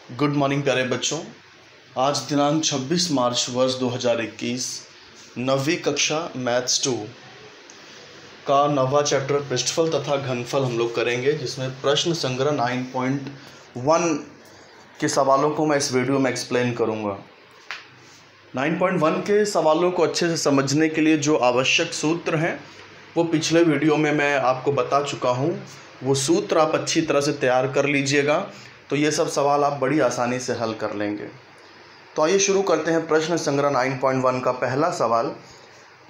Good morning प्यारे बच्चों। आज दिनांक 26 मार्च वर्ष 2021 नवीं कक्षा मैथ्स 2 का नवा चैप्टर पृष्ठफल तथा घनफल हम लोग करेंगे, जिसमें प्रश्न संग्रह 9.1 के सवालों को मैं इस वीडियो में एक्सप्लेन करूंगा। 9.1 के सवालों को अच्छे से समझने के लिए जो आवश्यक सूत्र हैं वो पिछले वीडियो में मैं आपको बता चुका हूँ। वो सूत्र आप अच्छी तरह से तैयार कर लीजिएगा तो ये सब सवाल आप बड़ी आसानी से हल कर लेंगे। तो आइए शुरू करते हैं प्रश्न संग्रह 9.1 का पहला सवाल,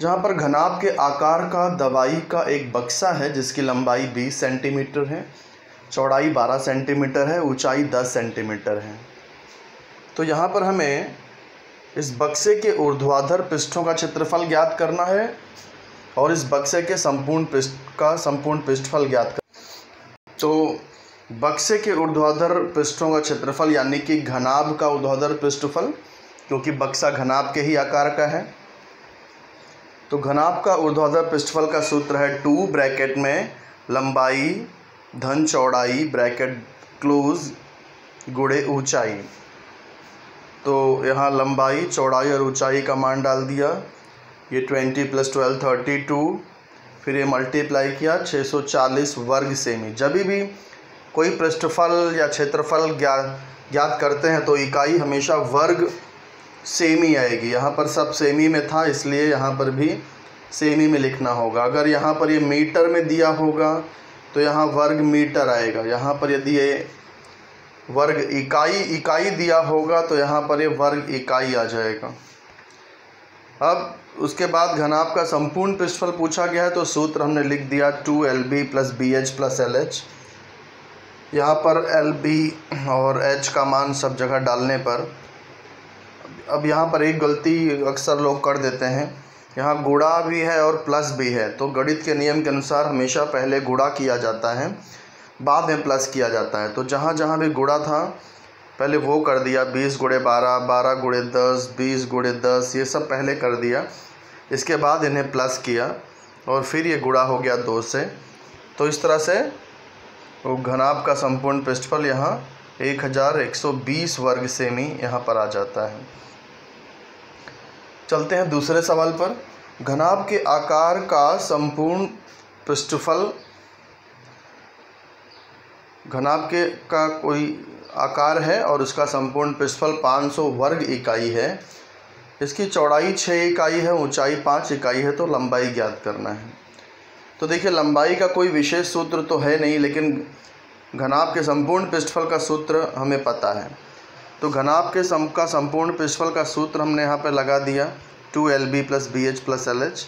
जहाँ पर घनाभ के आकार का दवाई का एक बक्सा है जिसकी लंबाई 20 सेंटीमीटर है, चौड़ाई 12 सेंटीमीटर है, ऊंचाई 10 सेंटीमीटर है। तो यहाँ पर हमें इस बक्से के ऊर्ध्वाधर पृष्ठों का क्षेत्रफल ज्ञात करना है और इस बक्से के संपूर्ण पृष्ठफल ज्ञात करना। तो बक्से के ऊर्ध्वाधर पृष्ठों का क्षेत्रफल यानी कि घनाभ का ऊर्ध्वाधर पृष्ठफल, क्योंकि बक्सा घनाभ के ही आकार का है। तो घनाभ का ऊर्ध्वाधर पृष्ठफल का सूत्र है 2 ब्रैकेट में लंबाई धन चौड़ाई ब्रैकेट क्लोज गुणे ऊंचाई। तो यहाँ लंबाई चौड़ाई और ऊंचाई का मान डाल दिया, ये 20 + 12 32, फिर ये मल्टीप्लाई किया 640 वर्ग सेमी। जब भी कोई पृष्ठफल या क्षेत्रफल ज्ञात करते हैं तो इकाई हमेशा वर्ग सेमी आएगी। यहाँ पर सब सेमी में था इसलिए यहाँ पर भी सेमी में लिखना होगा। अगर यहाँ पर ये मीटर में दिया होगा तो यहाँ वर्ग मीटर आएगा। यहाँ पर यदि ये वर्ग इकाई दिया होगा तो यहाँ पर ये वर्ग इकाई आ जाएगा। अब उसके बाद घनाभ का संपूर्ण पृष्ठफल पूछा गया है तो सूत्र हमने लिख दिया 2LB + BH + LH। यहाँ पर LB और H का मान सब जगह डालने पर, अब यहाँ पर एक गलती अक्सर लोग कर देते हैं, यहाँ गुणा भी है और प्लस भी है। तो गणित के नियम के अनुसार हमेशा पहले गुणा किया जाता है, बाद में प्लस किया जाता है। तो जहाँ जहाँ भी गुणा था पहले वो कर दिया, 20 × 12, 12 × 10, 20 × 10, ये सब पहले कर दिया। इसके बाद इन्हें प्लस किया और फिर ये गुणा हो गया 2 से। तो इस तरह से वो घनाभ का संपूर्ण पृष्ठफल यहाँ 1120 वर्ग सेमी यहाँ पर आ जाता है। चलते हैं दूसरे सवाल पर। घनाभ के आकार का संपूर्ण पृष्ठफल, घनाभ का कोई आकार है और उसका संपूर्ण पृष्ठफल 500 वर्ग इकाई है। इसकी चौड़ाई 6 इकाई है, ऊंचाई 5 इकाई है, तो लंबाई ज्ञात करना है। तो देखिए लंबाई का कोई विशेष सूत्र तो है नहीं, लेकिन घनाभ के संपूर्ण पृष्ठफल का सूत्र हमें पता है। तो घनाभ के संपूर्ण पृष्ठफल का सूत्र हमने यहाँ पर लगा दिया 2LB + BH + LH।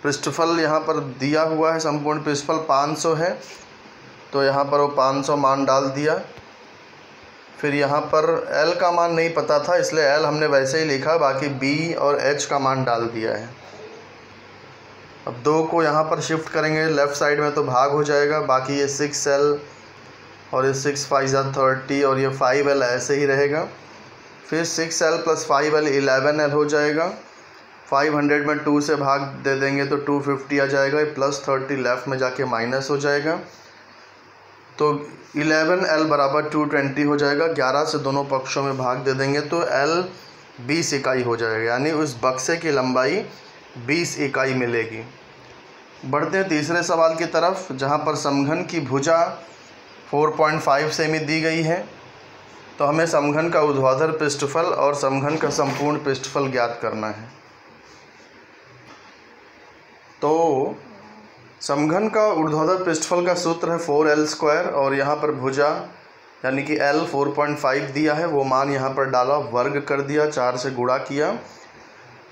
पृष्ठफल यहाँ पर दिया हुआ है, संपूर्ण पृष्ठफल 500 है तो यहाँ पर वो 500 मान डाल दिया। फिर यहाँ पर L का मान नहीं पता था इसलिए L हमने वैसे ही लिखा, बाकी B और H का मान डाल दिया है। अब 2 को यहाँ पर शिफ्ट करेंगे लेफ़्ट साइड में तो भाग हो जाएगा, बाकी ये 6L और ये 6 × 5 = 30 और ये 5L ऐसे ही रहेगा। फिर 6L + 5L 11L हो जाएगा। 500 में 2 से भाग दे देंगे तो 250 आ जाएगा, प्लस 30 लेफ़्ट में जाके माइनस हो जाएगा। तो 11L = 220 हो जाएगा। 11 से दोनों पक्षों में भाग दे देंगे तो L 20 इकाई हो जाएगा, यानी उस बक्से की लंबाई 20 इकाई मिलेगी। बढ़ते हैं तीसरे सवाल की तरफ, जहाँ पर समघन की भुजा 4.5 सेमी दी गई है। तो हमें समघन का ऊर्ध्वाधर पृष्ठफल और समघन का संपूर्ण पृष्ठफल ज्ञात करना है। तो समघन का ऊर्ध्वाधर पृष्ठफल का सूत्र है 4L² और यहाँ पर भुजा यानी कि L 4.5 दिया है, वो मान यहाँ पर डाला, वर्ग कर दिया, 4 से गुणा किया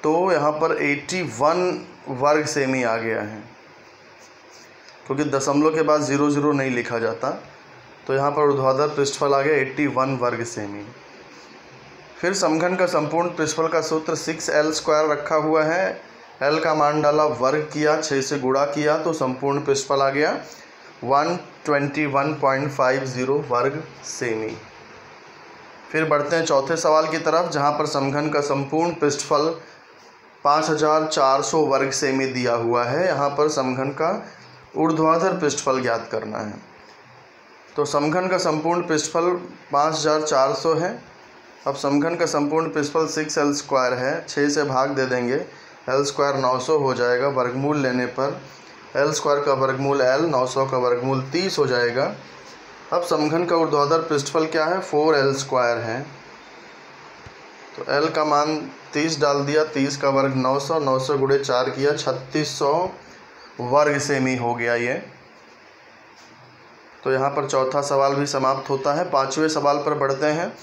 तो यहाँ पर 81 वर्ग सेमी आ गया है, क्योंकि दशमलव के बाद 00 नहीं लिखा जाता। तो यहाँ पर ऊर्ध्वाधर पृष्ठफल आ गया 81 वर्ग सेमी। फिर समघन का संपूर्ण पृष्ठफल का सूत्र 6L² रखा हुआ है, L का मान डाला, वर्ग किया, 6 से गुणा किया तो संपूर्ण पृष्ठफल आ गया 121.50 वर्ग सेमी। फिर बढ़ते हैं चौथे सवाल की तरफ, जहाँ पर समघन का संपूर्ण पृष्ठफल 5400 वर्ग सेमी दिया हुआ है। यहाँ पर समघन का ऊर्ध्वाधर पृष्ठफल ज्ञात करना है। तो समघन का संपूर्ण पृष्ठफल 5400 है। अब समघन का संपूर्ण पृष्ठफल 6l² है, 6 से भाग दे देंगे, l² 900 हो जाएगा। वर्गमूल लेने पर l² का वर्गमूल l, 900 का वर्गमूल 30 हो जाएगा। अब समघन का ऊर्ध्वाधर पृष्ठफल क्या है, 4l² है। तो l का मान 30 डाल दिया, 30 का वर्ग 900, 900 गुणे 4 किया, 3600 वर्ग सेमी हो गया ये। तो यहाँ पर चौथा सवाल भी समाप्त होता है। पांचवें सवाल पर बढ़ते हैं,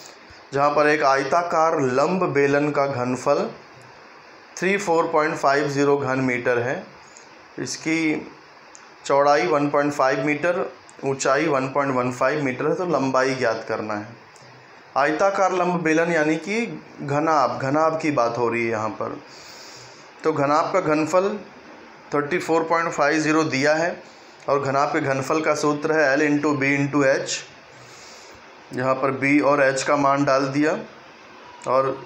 जहाँ पर एक आयताकार लंब बेलन का घनफल 34.50 घन मीटर है। इसकी चौड़ाई 1.5 मीटर, ऊंचाई 1.15 मीटर है। तो लंबाई ज्ञात करना है। आयताकार लंब बेलन यानी कि घनाभ की बात हो रही है यहाँ पर। तो घनाभ का घनफल 34.50 दिया है और घनाभ के घनफल का सूत्र है L × B × H। यहाँ पर B और H का मान डाल दिया और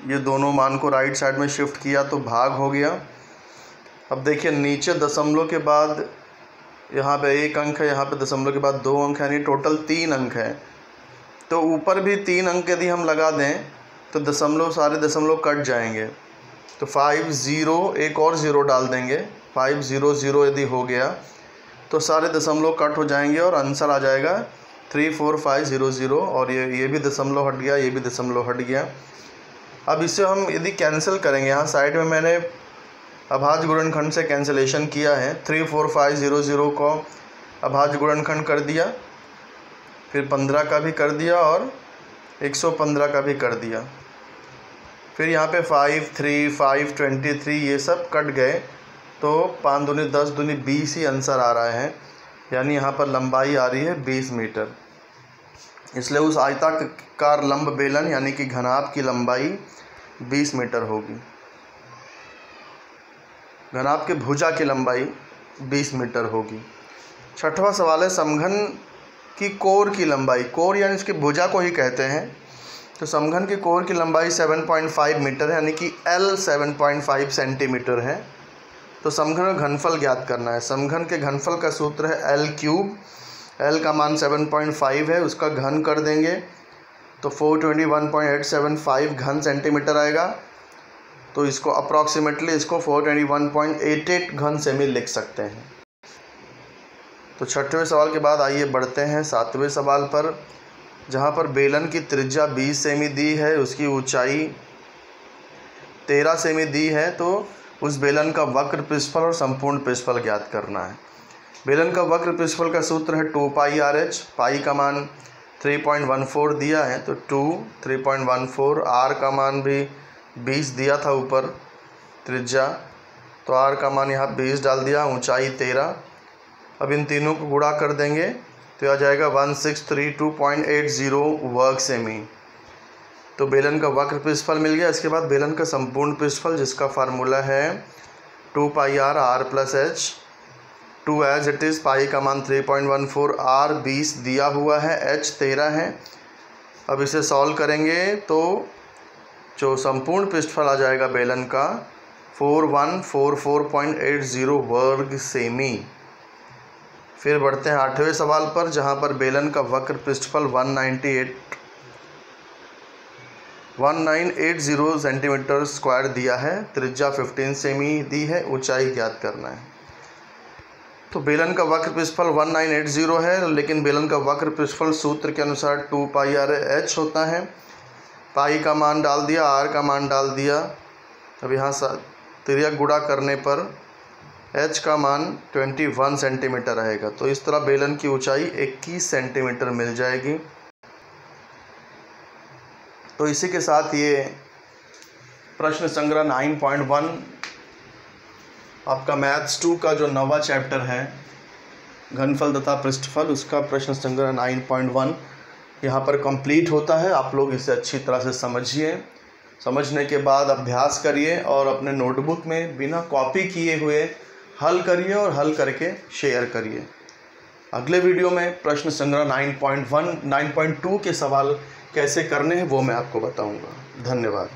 ये दोनों मान को राइट साइड में शिफ्ट किया तो भाग हो गया। अब देखिए नीचे दशमलव के बाद यहाँ पे 1 अंक है, यहाँ पे दशमलव के बाद 2 अंक है, यानी टोटल 3 अंक है। तो ऊपर भी 3 अंक यदि हम लगा दें तो सारे दशमलव कट जाएंगे। तो 50 एक और 0 डाल देंगे, 500 यदि हो गया तो सारे दशमलव कट हो जाएंगे और आंसर आ जाएगा 34500। और ये भी दशमलव हट गया, ये भी दशमलव हट गया। अब इसे हम यदि कैंसिल करेंगे, यहाँ साइड में मैंने अभाज्य गुणनखंड से कैंसिलेशन किया है। 34500 को अभाज्य गुणनखंड कर दिया, फिर 15 का भी कर दिया और 115 का भी कर दिया। फिर यहाँ पे 5, 3, 5, 23 ये सब कट गए। तो 5 दूनी 10 दूनी 20 ही आंसर आ रहा है, यानी यहाँ पर लंबाई आ रही है 20 मीटर। इसलिए उस आयताकार लंब बेलन यानी कि घनाभ की लंबाई 20 मीटर होगी। घनाभ के भुजा की लंबाई 20 मीटर होगी। छठवां सवाल है, समघन की कोर की लंबाई, कोर यानी इसकी भुजा को ही कहते हैं। तो समघन की कोर की लंबाई 7.5 मीटर है, यानी कि L 7.5 सेंटीमीटर है। तो समघन का घनफल ज्ञात करना है। समघन के घनफल का सूत्र है L3। L का मान 7.5 है, उसका घन कर देंगे तो 421.875 घन सेंटीमीटर आएगा। तो इसको अप्रॉक्सीमेटली 421.88 घन सेमी लिख सकते हैं। तो छठवें सवाल के बाद आइए बढ़ते हैं सातवें सवाल पर, जहाँ पर बेलन की त्रिज्या 20 सेमी दी है, उसकी ऊंचाई 13 सेमी दी है। तो उस बेलन का वक्र पृष्ठफल और संपूर्ण पृष्ठफल ज्ञात करना है। बेलन का वक्र पृष्ठफल का सूत्र है 2πRh। पाई का मान 3.14 दिया है, तो 3.14। r का मान भी 20 दिया था ऊपर त्रिज्या, तो r का मान यहाँ 20 डाल दिया, ऊंचाई 13। अब इन तीनों को गुणा कर देंगे तो आ जाएगा 1632.80 वर्ग सेमी। तो बेलन का वक्र पृष्ठफल मिल गया। इसके बाद बेलन का संपूर्ण पृष्ठफल, जिसका फार्मूला है 2πr r + h। 2 as it is, pi का मान 3.14, r 20 दिया हुआ है, h 13 है। अब इसे सॉल्व करेंगे तो जो संपूर्ण पृष्ठफल आ जाएगा बेलन का 4144.80 वर्ग सेमी। फिर बढ़ते हैं आठवें सवाल पर, जहाँ पर बेलन का वक्र पृष्ठफल 1980 सेंटीमीटर स्क्वायर दिया है, त्रिज्या 15 सेमी दी है, ऊंचाई ज्ञात करना है। तो बेलन का वक्र पृष्ठफल 1980 है, लेकिन बेलन का वक्र पृष्ठफल सूत्र के अनुसार 2πRh होता है। पाई का मान डाल दिया, r का मान डाल दिया। अब यहाँ तिर्यक गुणा करने पर h का मान 21 सेंटीमीटर रहेगा। तो इस तरह बेलन की ऊंचाई 21 सेंटीमीटर मिल जाएगी। तो इसी के साथ ये प्रश्न संग्रह 9.1 आपका मैथ्स 2 का जो 9वां चैप्टर है घनफल तथा पृष्ठफल, उसका प्रश्न संग्रह 9.1 यहाँ पर कंप्लीट होता है। आप लोग इसे अच्छी तरह से समझिए। समझने के बाद अभ्यास करिए और अपने नोटबुक में बिना कॉपी किए हुए हल करिए और हल करके शेयर करिए। अगले वीडियो में प्रश्न संग्रह 9.1 9.2 के सवाल कैसे करने हैं वो मैं आपको बताऊंगा। धन्यवाद।